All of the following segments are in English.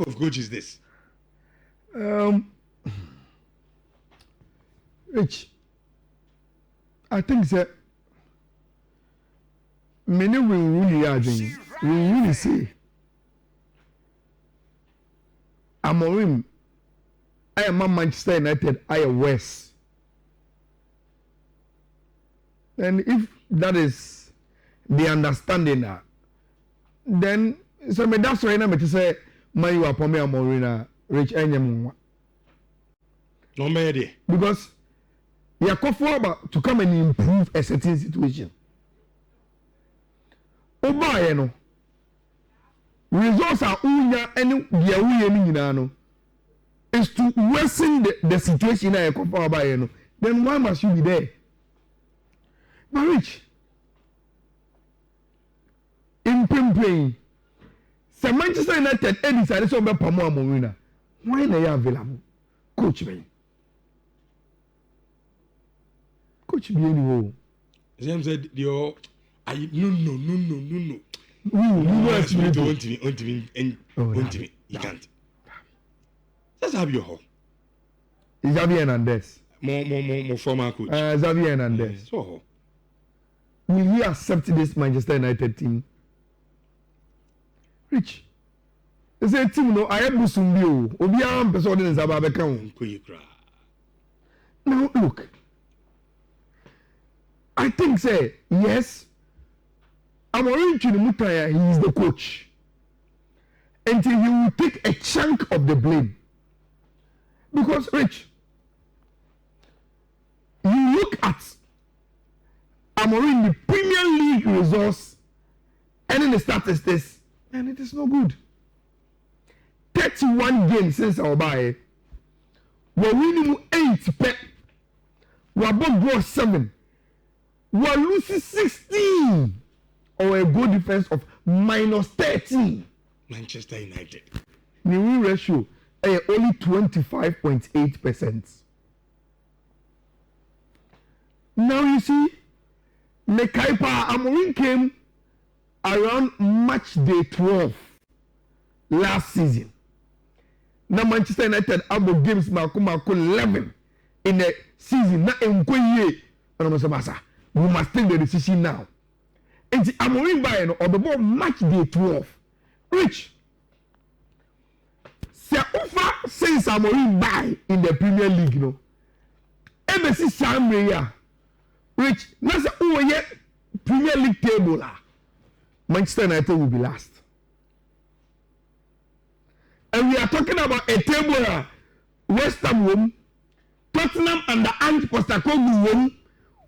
type of coach is this? Rich, I think that many will really say Amorim, I am Manchester United, I am West. And if that is the understanding now, then so that's why I'm say man you are me Amorim Rich Enyam. No matter. Because we are about to come and improve a certain situation. Oba you know, results are unya and the uye no is to worsen the situation I come for about you know. Then why must you be there? But Rich, in Pimpin, Sir Manchester United decided to be Pamo Amorim. Why are they available? Coach me. Coach me anyway. James said, "Yo, no. You can't. Let's have your home. Xavier Hernandez. More former coach. Xavier Hernandez. So, will he accept this Manchester United team? Rich. They say team no. I have Musumbi. Obiara person in Zababeka. Now look. I think say yes. Amorim Chidimutaya, he is the coach. Until he will take a chunk of the blame. Because Rich, you look at Amorim the Premier League results and in the statistics, and it is no good. 31 games since our buy. We're winning 8 pep. We're about 7. We're losing 16. Or a goal difference of -13. Manchester United. The win ratio only 25.8%. Now you see, Mekaipa Amorim came around match day 12 last season. Now Manchester United abo games Mako 11 in the season. Now we must take the decision now. And Amorim by no or match day 12. Rich. Se offer since Amorim by in the Premier League no. MSC Samria. Rich, na se oye Premier League table la. Manchester United will be last. And we are talking about a table West Ham won, Tottenham and the Ant Postecoglou won.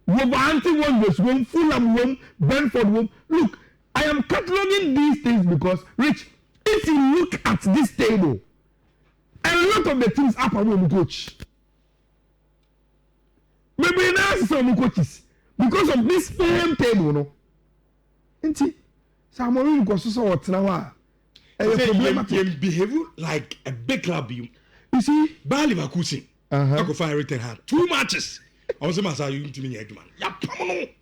Wolverhampton won, Fulham won, Brentford won. Look, I am cataloging these things because, Rich, if you look at this table, a lot of the teams are from coach. Maybe now some coaches because of this same table, no. Inti, Amorim goes so what now? You behave like a big club. You see, Bayer Leverkusen. I go find written hand 2 matches. I was saying, you to me,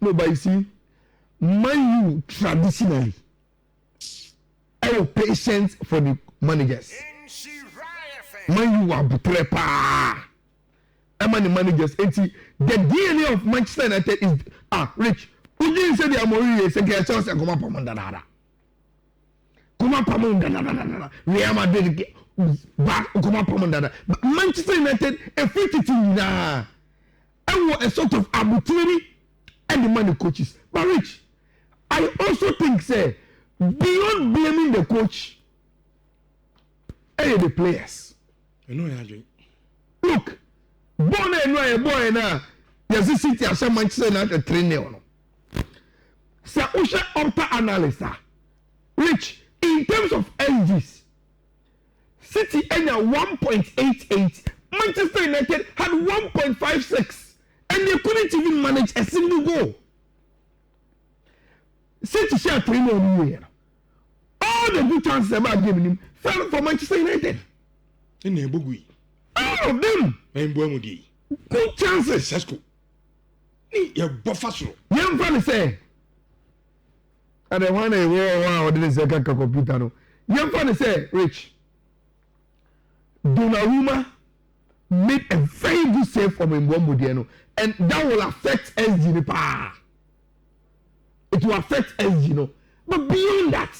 no, but you see, Man U traditionally, I have patience for the managers. Man U are prepa. I'm the managers. The DNA of Manchester United is Rich. Who didn't say the Amorim is a Chelsea come up Pamandana. Come up Pamandana. Real Madrid back come up Pamandana. But Manchester United a 50 team now. A sort of arbitrary and the money coaches. But Rich, I also think, say, beyond blaming the coach, the players. I know you're doing. Look, boy now, there's a city as Manchester United 3-0. Sir Usha Opta analyst. Rich, in terms of SGs, City had 1.88, Manchester United had 1.56. And they couldn't even manage a single goal. City share 3-0. All the good chances about giving him fell for Manchester United. All of them. Good chances. You're buffalo. Young fan say. And I want to wow, didn't say computer. No. Young fan say, Rich. Donnarumma made a very good save from Mbombo, and that will affect SG pa. It will affect SG, but beyond that,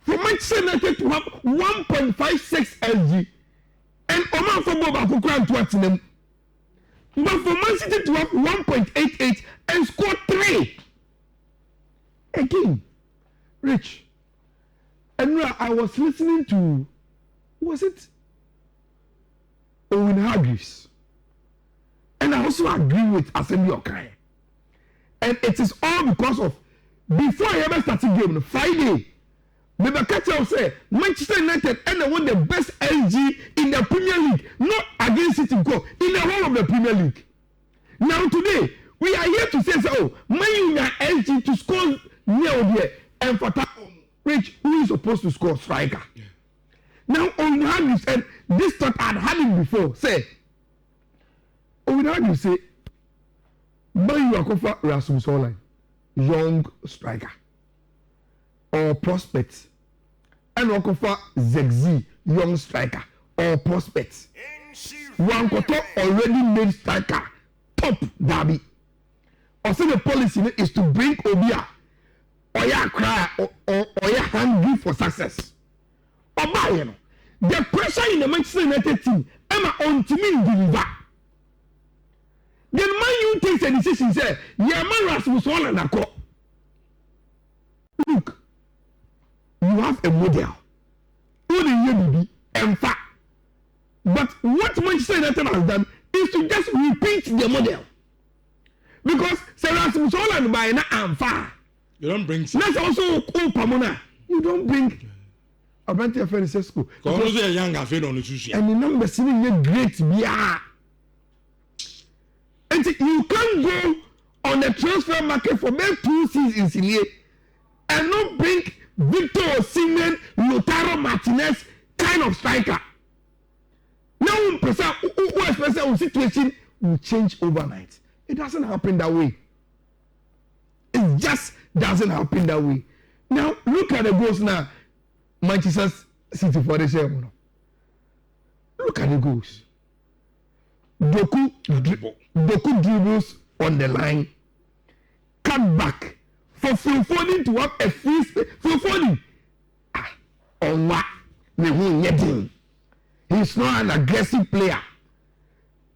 for Manchester United to have 1.56 SG and Oman for Boba Kukran to Atinum, but for Man City to have 1.88 and score 3 again, Rich. And I was listening to, was it Owen Hargreaves? And I also agree with Assembly Okai. And it is all because of, before I ever started game, Friday, the catcher say Manchester United and they won the best LG in the Premier League, not against City Go, in the whole of the Premier League. Now today, we are here to say, Man U LG to score near there, and for that, Rich, who is supposed to score striker? Yeah. Now, Owen Hargreaves, and this thought I had him before, say, Owen Hargreaves say, Man U Akofa Rasmus Holland, young striker, or prospect, and Akofa Zegzi, young striker, or prospect. One Koto already made striker, top derby. Also, the policy is to bring Obia, or ya cry, or ya hungry for success. Oba, the pressure in the Manchester United team, Emma on to me deliver. Then Man U takes a decision, say, Yaman Rasmus Holland Ako. Look, you have a model. Only you in fact. But what Manchester United has done is to just repeat the model. Because Rasmus Holland by now and far. You don't bring. That's also Pamona. You don't bring. Abranti Afeni Sesko. Because you're young, I feel on the sushi. And the number seeing you great, yeah. And you can't go on the transfer market for maybe 2 seasons in here and not bring Victor Osimhen, Lautaro Martinez kind of striker. Now, one situation will change overnight. It doesn't happen that way. It just doesn't happen that way. Now, look at the goals now. Manchester City for the same. Look at the goals. Doku dribbles on the line, cut back for Phil Foden to have a free space. Phil Foden, on what? He's not an aggressive player.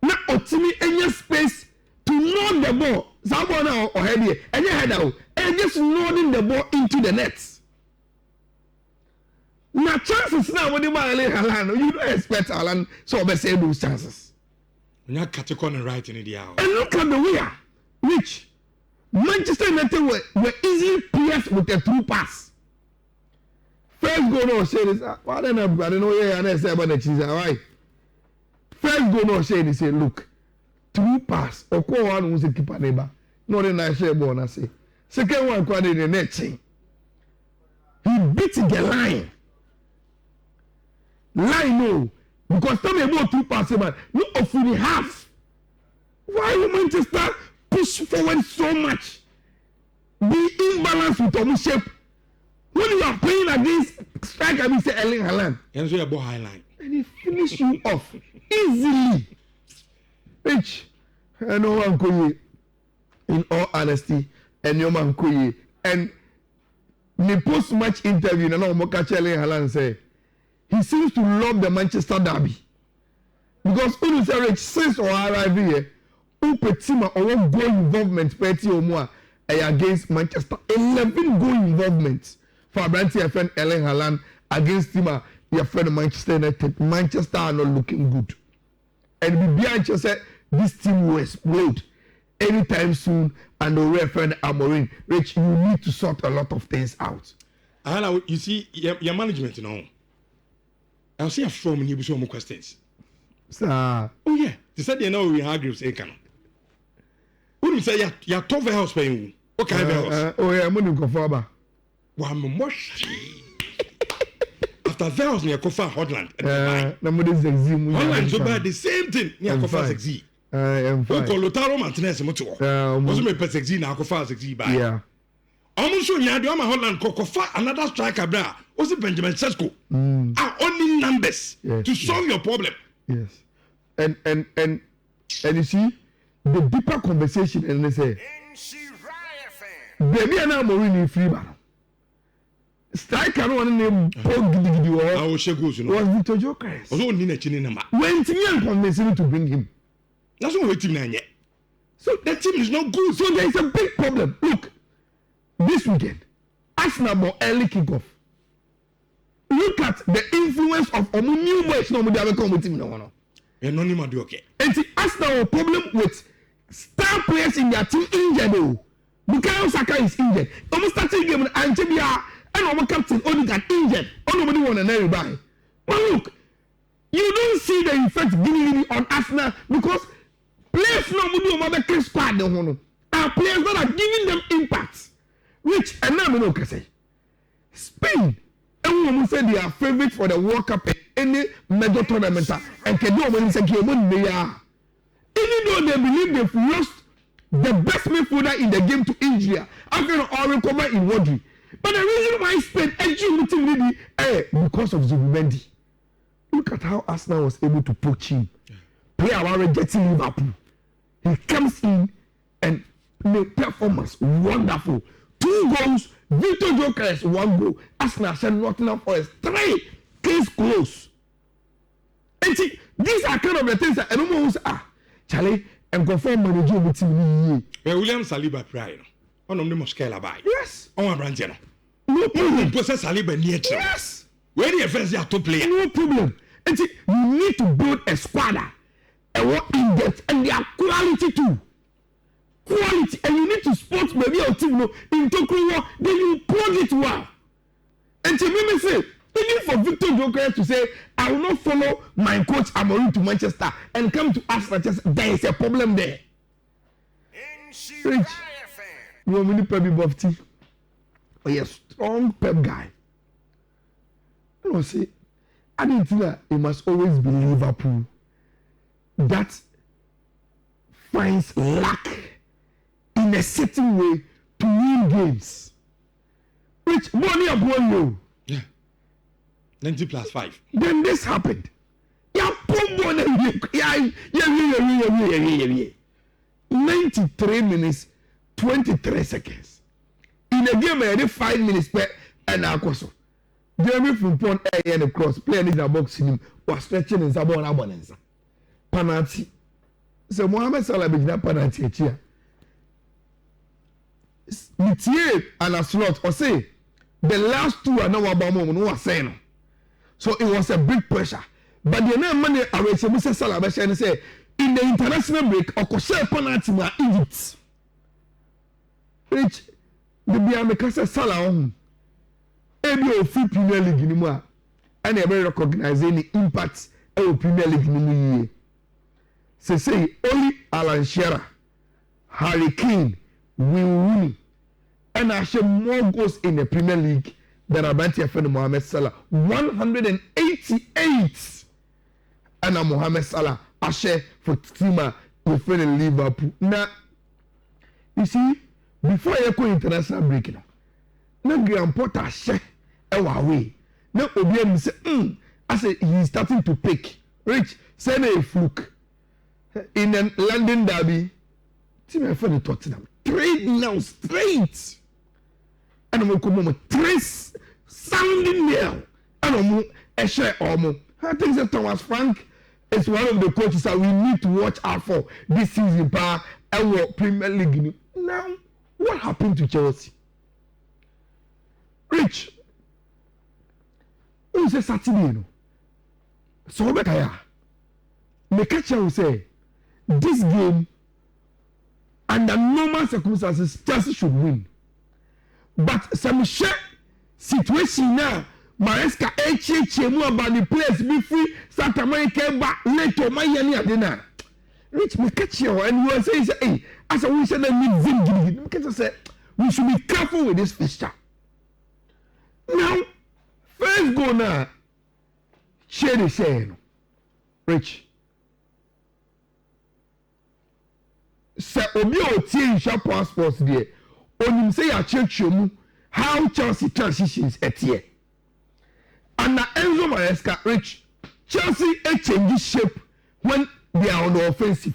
Now, Otimi any space to knock the ball. Someone or head and you head out and just loading the ball into the nets. Now, chances now when you don't expect Alan, so I say those chances. You're categorically right in the hour. And look at the way, which Manchester United were easily pierced with a through pass. First goal no say this. I don't know yeah, I say about the cheese. Why? First goal no say this. Say look, through pass. Oko one who's a keeper neighbor. No, then I say ball. I say second one quite in the net. He beat the line. Line no. Because tell me about 2 passes, man. No, of the half. Why you Manchester push forward so much? Be imbalanced with your shape. When you are playing against striker, we say Erling Haaland. And so you ball high line. And he finish you off easily. Rich, and no one could, in all honesty, and no man could. And the post-match interview, and no one catch Erling Haaland say. He seems to love the Manchester derby. Because when you say since or arrive here, Upetima or one goal involvement petty or more against Manchester. 11 goal involvements for Abranti FN Erling Haaland against Tima, your friend Manchester United. Manchester are not looking good. And Bianca said this team will explode anytime soon, and the referee Amorim, Rich, you need to sort a lot of things out. Ayala, you see, your management, you know. I'll see a form and you will show more questions. Sir. Oh, yeah. They said they know we have groups. Who do say you're tough house paying? What kind of house? Oh, yeah, I'm going to go for about. One more. After that was near Kofa Holland. Holland so bad the same thing near Kofa Sexy. I am fine. Lautaro Martinez moto. Was me Sexy now Kofa Sexy by. Yeah. Almost so you had Holland Kofa another striker bra. Was it Benjamin Sesko? Only using numbers to solve your problem. Yes. And you see the deeper conversation and they say baby and Amorim free bar. Striker one name Paul Gidi was Victor Jokers. Also need a chin number. When Tian convinced to bring him. That's what we're team yet. So the team is not good. So there is a big problem. Look, this weekend, Arsenal more early kickoff. Look at the influence of Omu new boys. No, they have come with him no. And none of them okay. And see, Arsenal a problem with star players in their team injured. Oh, Bukayo Saka is injured. Almost starting game with Antibia and our captain Odegaard injured. Nobody want to buy. But look, you don't see the effect giving on Arsenal because players no do another case squad. Are players that are giving them impact. Which and now we know can say Spain. Everyone say they are favorite for the World Cup in any major tournament and can do when say game they are. Even though they believe they've lost the best midfielder in the game to India, after all recover in Wadri. But the reason why Spain edging really because of Zubimendi. Look at how Arsenal was able to poach him. Play our getting Liverpool. He comes in and the performance wonderful. 2 goals, Victor Jokers 1 goal. Arsenal said Nottingham Forest 3 case close. And see, these are kind of the things that anyone who say, Charlie, and confirm manager with me. William Saliba pride. One of them must care about. Yes. On Branchano. No problem. Process Saliba near. Yes. Where the first year to play. No problem. And see, you need to build a squad and work in depth and their quality too. Quality, and you need to spot maybe your team in Tokyo, then you plug it well. And to me say, even for Victor Joker to say, I will not follow my coach Amorim to Manchester and come to Arsenal, there is a problem there. Rich, you want me to pep Bofty? Oh, you're a strong pep guy. You know, see, I didn't think that it must always be Liverpool that finds luck in a certain way to win games. Which money upon you? Yeah. 90 plus 5. Then this happened. Yeah, 93 minutes, 23 seconds. In a game, I had 5 minutes per and Akoso. Jeremy Frimpong and the cross player in the box in him was stretching in Sabon Abonenza. Penalty. So Mohamed Salah began penalty here. Mitier and a slot or say the last 2 are now about moment was saying. So it was a big pressure. But the name money away Mr. Salah and say in the international break or Kosher penalty ma Egypt. Which the Biamekasa Salah on a full Premier League anymore. And they recognize any impacts of Premier League in the say only Alan Shearer, Harry Kane, Win, and I share more goals in the Premier League than Abanti friend Mohamed Salah. 188. And Mohamed Salah, I share for Tima with friend Liverpool. Now, you see, before you go international break, now Graham Potter share away. Now Obian say, I say he's starting to pick. Rich, send a fluke. In a London derby, team my friend Tottenham. Trade now straight. And I'm going to trace sounding nail. And I'm going to share almost. I think that Thomas Frank is one of the coaches that we need to watch out for this season. Our Premier League. Now, what happened to Chelsea? Rich, who say Saturday? So better ya. The catcher will say, this game, under normal circumstances, Chelsea should win. But some situation now, Maresca HHM about the players be free, South America back later, Miami Adena. Rich, me catch you, and you are saying, hey, as I wish I need Zim, because I said, we should be careful with this fixture. Now, first go now, share the share, Rich. Sir Obi Otie Isha passports there. On him say a church how Chelsea transitions at here. and Enzo Maresca, Rich, Chelsea change shape when they are on the offensive.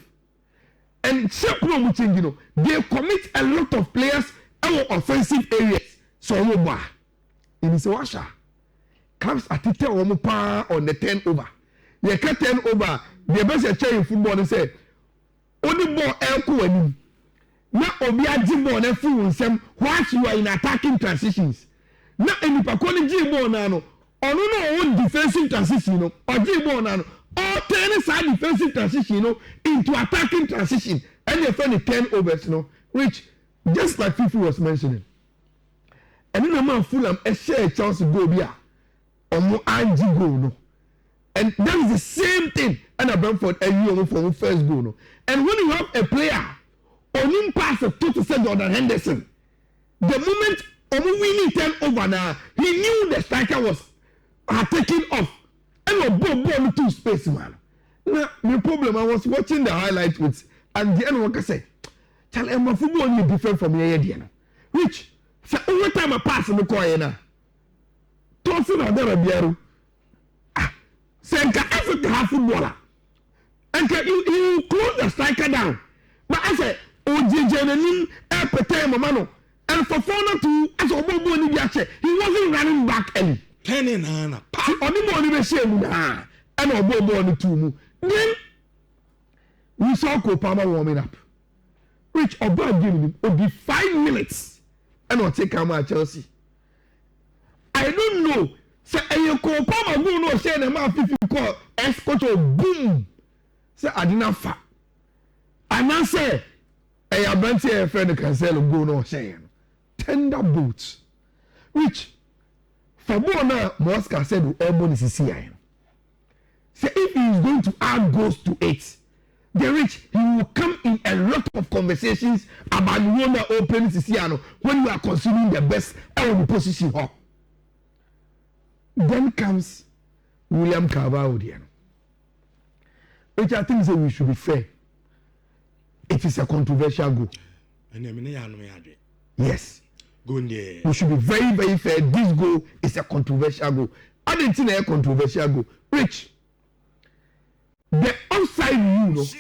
And shape no change, they commit a lot of players in offensive areas. So in his washer comes at the 10 on the 10 over. You can 10 over. The best chair in football and say, only ball elko and now obi adi ball na full nsem whilst you are in attacking transitions. Now any pakoni G ball na no ono no own defensive transition no or G ball na no or turn side defensive transition into attacking transition and they find 10 overs which just like Fifi was mentioning. And then a man Fulham a share Chelsea goal bia omo anji goal no. And that is the same thing and a Brentford and you for first goal no. And when you have a player on him pass a total set Jordan Henderson, the moment Omo winning 10 over now, he knew the striker was taking off and a ball to space man. Now the problem, I was watching the highlight with and the end worker said, "Tell my football is different from here, Diana." Which so every time I pass in the corner now, tossing out there a beer. Senka Africa have footballer. And you close the striker down. But I said, Ojejenin, Epete Mamano, and for Fona to as a Bobo Nibiache, he wasn't running back early. 10 in Hana. Only more than shame, and a Bobo on the two. Then we saw Kopama warming up. Which about giving him would be 5 minutes and I'll take him at Chelsea. I don't know. Say you call Pama go no say the man 50 call escort boom. Say I didn't fa. And I say a abante friend can sell go no say tender boots. Which for Bona Mosca said Elbon is CI. Say if he is going to add goals to it, the rich he will come in a lot of conversations about Wonder Open Siciano when you are consuming the best the position up. Then comes William Carvalho, which I think we should be fair. It is a controversial goal. Yes. We should be very, very fair. This goal is a controversial goal. I didn't think a controversial goal. Rich, the offside rule is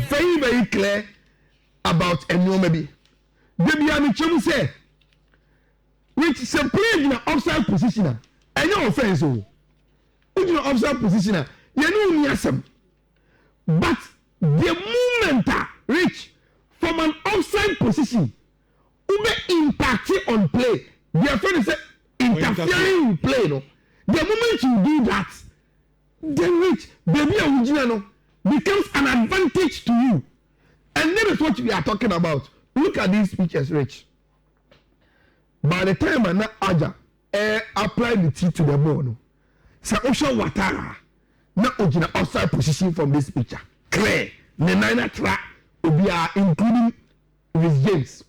very, very clear about maybe. Baby, I'm trying to say, which is a player in an offside position. And no offense, oh, in your offside position, you know me but the moment reach from an offside position, you be impacting on play. Their friend is interfering in play. No, the moment you do that, then reach baby original becomes an advantage to you, and that is what we are talking about. Look at these pictures, Rich. By the time I'm not agile. Apply the T to the ball. So Osha Watara now original outside position from this picture. Clear. The nine track will be including with James.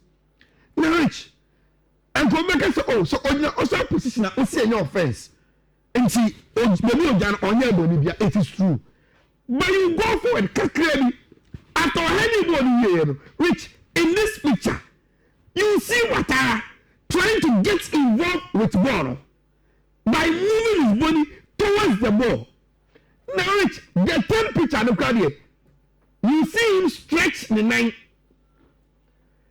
Now Rich. And come back and say, oh, so original outside position I see any offense. And see, it is true. But you go forward, clearly after anybody here, Rich, in this picture, you see Watara trying to get involved with ball by moving his body towards the ball. Now, Rich, the third picture look at here. You see him stretch the line.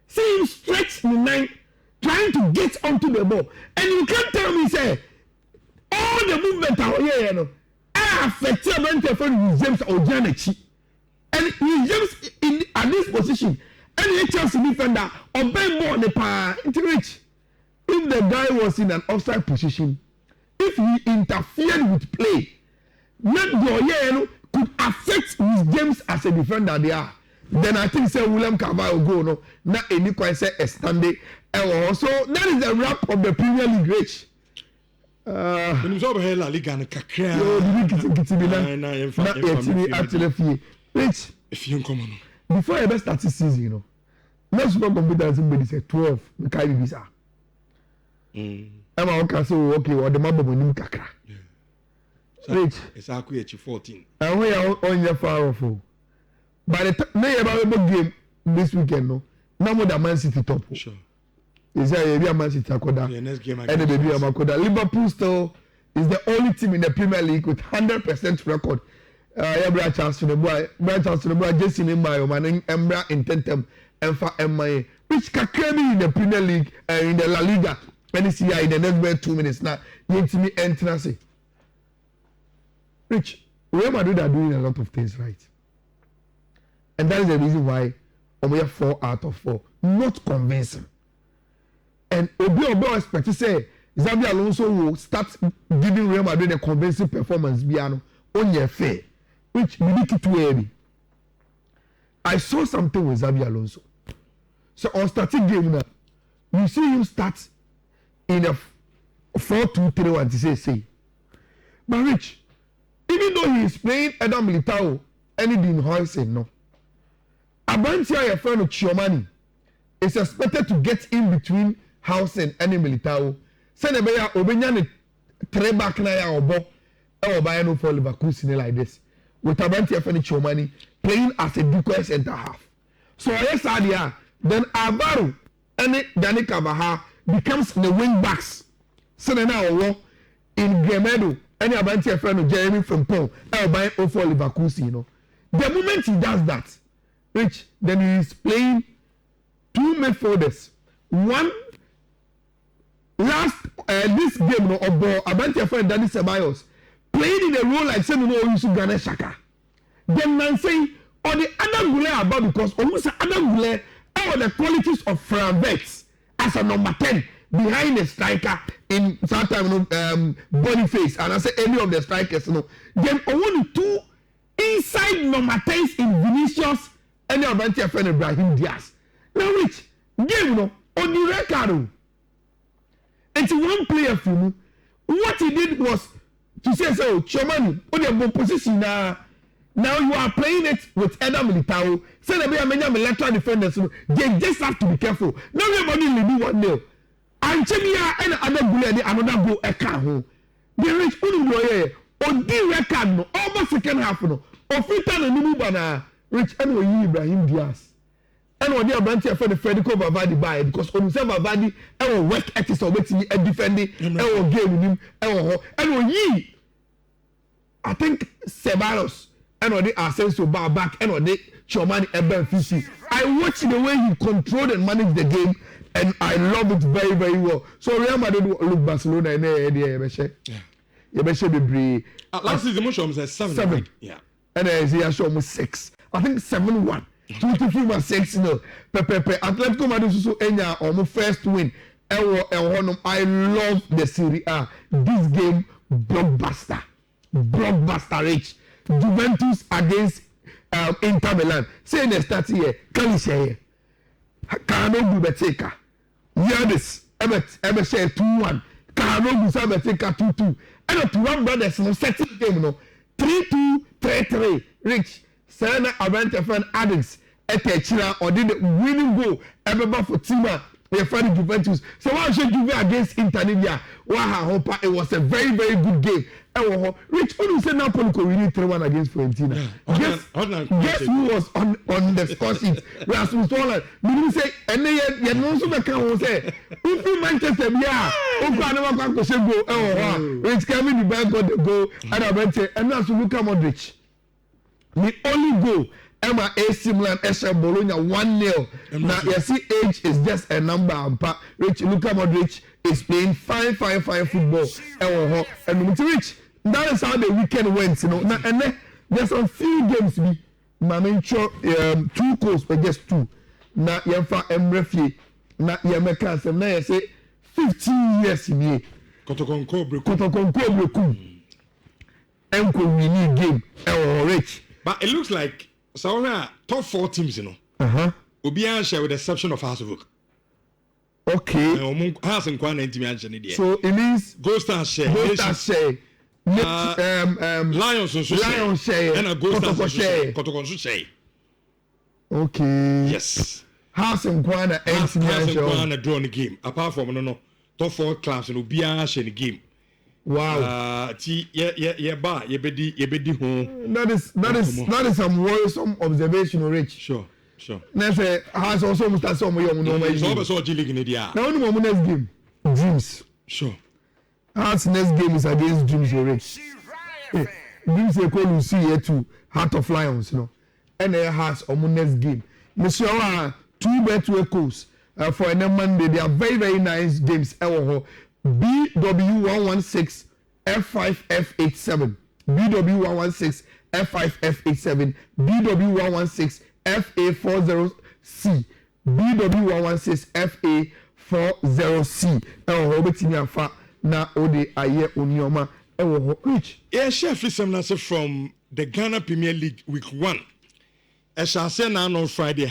See him stretch the line, trying to get onto the ball. And you can't tell me, say, all the movement out here, affected with James or Janechi. And with James at this position, and the Chelsea defender, or Ben Ball, the power, into Rich. If the guy was in an offside position, if he interfered with play, not the could affect Miss James as a defender there. Then I think say William Carvalho go no, not any quite say a standing. So that is the wrap of the Premier League, Rich. When you saw the La Liga and Kakra, Rich. If you come on before I ever start this season, let's not compare somebody say 12. We carry visa. I'm okay, so okay, or the mabbo nim kakra. Rich, it's actually 14. And we are on your far off. By the time they about game this weekend, no more than Man City top. Sure. Is there a Man City Akoda? The next game and the baby Amakoda. Liverpool still is the only team in the Premier League with 100% record. Brian Charleston, Jesse Nhyira, man, Embra in Tentem, Emfa Emma, which Kakemi in the Premier League, in the La Liga, NCI in the next 2 minutes now. Yentimi entrance. Rich, Real Madrid are doing a lot of things right, and that is the reason why we have 4 out of 4, not convincing. And Obi expect to say Xabi Alonso will start giving Real Madrid a convincing performance. Biano on your fair, which we need to early. I saw something with Xabi Alonso. So on starting game now, you see him start in a 4-2-3-1 to say. But Rich, even though he is playing Eder Militao, anything Hoysen no. Abantia your friend Chiomani is expected to get in between Housing and Militao. Send a bear Obenya ne 3 back na ya obo. E buy no for Leverkusen like this. With Abantia friend Chiomani playing as a decoy center half. So yes, Adia, then Alvaro and Dani Carvajal becomes the wing backs. Send now in Gremedo. Any Abantia friend Jeremy from Paul. E buy no for Leverkusen, you know. The moment he does that, Rich, then he is playing 2 midfielders. One last this game no obo Abantia friend Danny Ceballos playing in a role like say no Yusuf Gane Xhaka. Then man say or the other Gule about because almost other Gule all the qualities of Fravex as a number 10 behind the striker in sometimes Boniface and I say any of the strikers you know. Then only 2 inside number 10s in Vinicius and Abantia friend Ibrahim Diaz. Now which game no on the record. It's one player for me. What he did was to say, so, Chomani, on your position now you are playing it with Eder Militao. Say, there are many electoral defenders. They just have to be careful. Now, everybody will do 1-0. And Chemia and other goal, another goal, a car home. They reach Uruguay on the record, no, almost second half, no, or Fitan and Numubana, Rich and Ibrahim Diaz. And when they are branching for the Federico Valverde by because on some Valverde, I will work at his obeying and defending, I will game with him, and when ye, I think Ceballos, and when they are sent to bar back, and when they Chomani and Benfica. I watch the way he controlled and managed the game, and I love it very, very well. So Real Madrid look Barcelona and they last season, most of them said 7. Right? Yeah. And they show almost 6. I think 7-1. 23-6 no. Atletico Madrid so enya almost first win. I love the Serie A. This game blockbuster rich. Juventus against Inter Milan. Say in the start here, can share. Kano Bubeteka. Yadis Ebe share 2-1. Kano Bubeteka 2-2. And the 2-1 brothers no setting game no. 3-2, 3-3. Rich. Sana Abantia friend Adams Etechira or did the winning goal ever for Tima, their friend Juventus. So why should Juve against Inter Milan? It was a very, very good game. Rich, only say Napoli could win 3-1 against Fiorentina. Guess who was on the score sheet? Rasmus Holland. We say, and they also the say, if Manchester, yeah, Rich Kevin the bank got the goal, and I went and that's Luka Modric. The only goal, Emma AC Milan, Esha Bologna 1-0. Now, you see, age is just a number. Rich Luka Modric is playing fine football. And Rich, that is how the weekend went, you know. Now, and then there's some few games, Mamencho, 2 goals, but just 2. Now, Yemfa Emrefi, now, Yemeka, now, you say 15 years in here. Kotokonko Brekum. Enko winning game, Rich. But it looks like somewhere top 4 teams, you know. Obian share with the exception of Hasselhoek. Okay. So it means Gold Star share. Lions share. And a Gold Star share. Okay. Yes. House and Kwana draw the game. Apart from top 4 clubs and Obian share the game. Wow. Yebedi home. That is some worrisome observation, Rich. Sure. Next has also must have some young normal. So G League in the Now only next game. Dreams. Sure. Hearts next game is against Dreams already. Dreams they call Lucy here to Heart of Lions, you know. And their Hearts on next game. Monsieur 2-2 echoes for any Monday. They are very, very nice games. BW116 F5F87. BW116 F5F87. BW116 FA40C. BW116 FA40C. Betini afa na ode aye onioma Rich. Yeah, chef from the Ghana Premier League week 1. I shall say now on Friday.